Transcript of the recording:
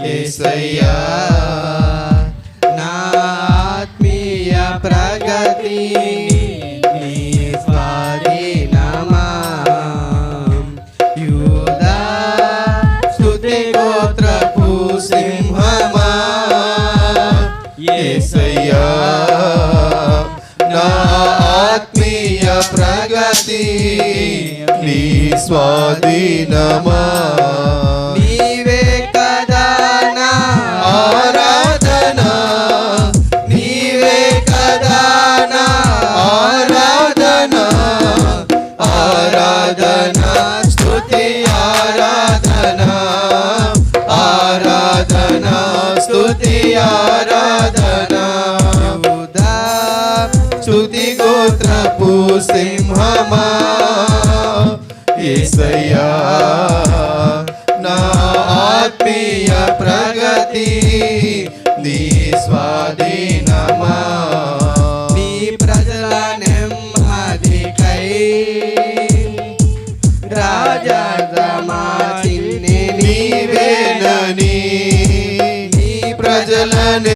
యేసయ్యా నా ఆత్మీయ ప్రగతి నీ స్వాధీనమా. యూదా స్తుతి గోత్రపు సింహమా. యేసయ్యా నా ఆత్మీయ ప్రగతి నీ స్వాధీనమా. నీవే కదా నా ఆరాధన, నీవే కదా నా ఆరాధన. ఆరాధన స్తుతి ఆరాధన, ఆరాధన స్తుతి ఆరాధన. యూదా స్తుతి గోత్రపు సింహమా. యేసయ్యా నా ఆత్మీయ ప్రగతి నీ స్వాధీనమా. నీ ప్రజల నెమ్మదికై రాజాగమా చిన్ని నీవేనని, నీ ప్రజల